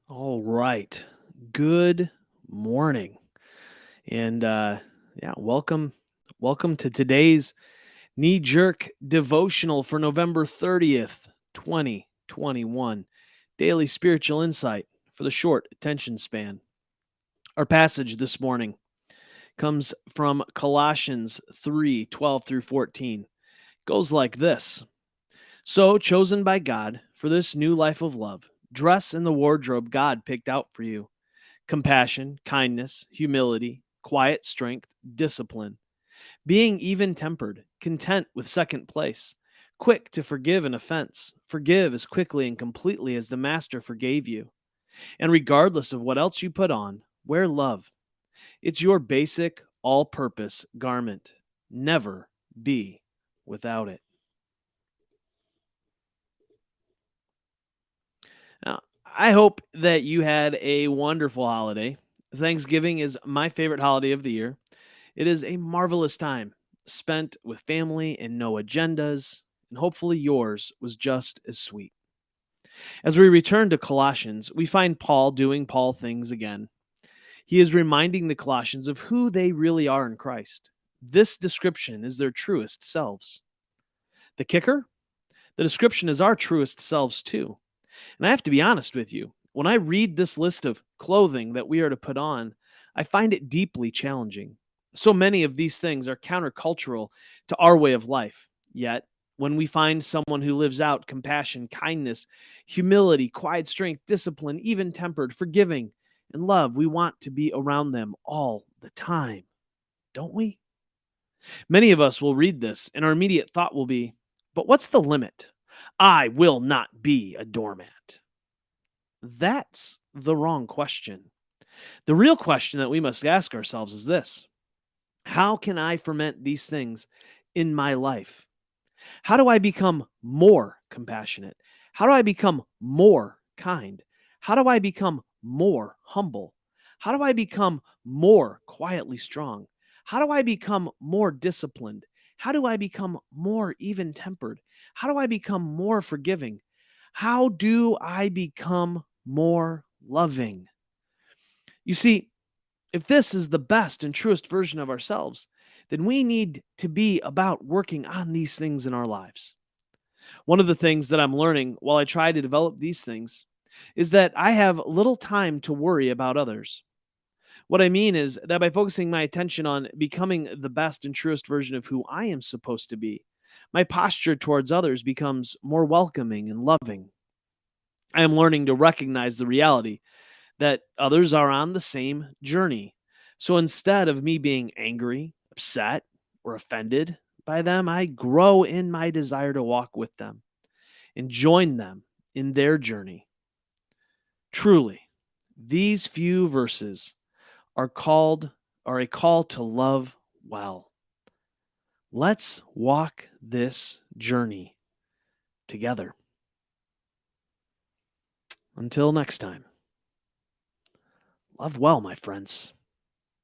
All right. Good morning. And yeah, welcome to today's knee-jerk devotional for November 30th, 2021. Daily spiritual insight for the short attention span. Our passage this morning comes from Colossians 3:12 through 14. Goes like this. So, chosen by God for this new life of love, dress in the wardrobe God picked out for you: compassion, kindness, humility, quiet strength, discipline, being even tempered, content with second place, quick to forgive an offense, forgive as quickly and completely as the Master forgave you. And regardless of what else you put on, wear love. It's your basic, all purpose garment. Never be without it. Now, I hope that you had a wonderful holiday. Thanksgiving is my favorite holiday of the year. It is a marvelous time spent with family and no agendas, and hopefully yours was just as sweet. As we return to Colossians, we find Paul doing Paul things again. He is reminding the Colossians of who they really are in Christ. This description is their truest selves. The kicker? The description is our truest selves too. And I have to be honest with you, when I read this list of clothing that we are to put on, I find it deeply challenging. So many of these things are countercultural to our way of life. Yet, when we find someone who lives out compassion, kindness, humility, quiet strength, discipline, even tempered, forgiving, and love, we want to be around them all the time, don't we? Many of us will read this, and our immediate thought will be, but what's the limit? I will not be a doormat. That's the wrong question. The real question that we must ask ourselves is this: how can I ferment these things in my life? How do I become more compassionate? How do I become more kind? How do I become more humble? How do I become more quietly strong? How do I become more disciplined? How do I become more even tempered? How do I become more forgiving? How do I become more loving? You see, if this is the best and truest version of ourselves, then we need to be about working on these things in our lives. One of the things that I'm learning while I try to develop these things is that I have little time to worry about others. What I mean is that by focusing my attention on becoming the best and truest version of who I am supposed to be, my posture towards others becomes more welcoming and loving. I am learning to recognize the reality that others are on the same journey. So instead of me being angry, upset, or offended by them, I grow in my desire to walk with them and join them in their journey. Truly, these few verses are a call to love well. Let's walk this journey together. Until next time, love well, my friends.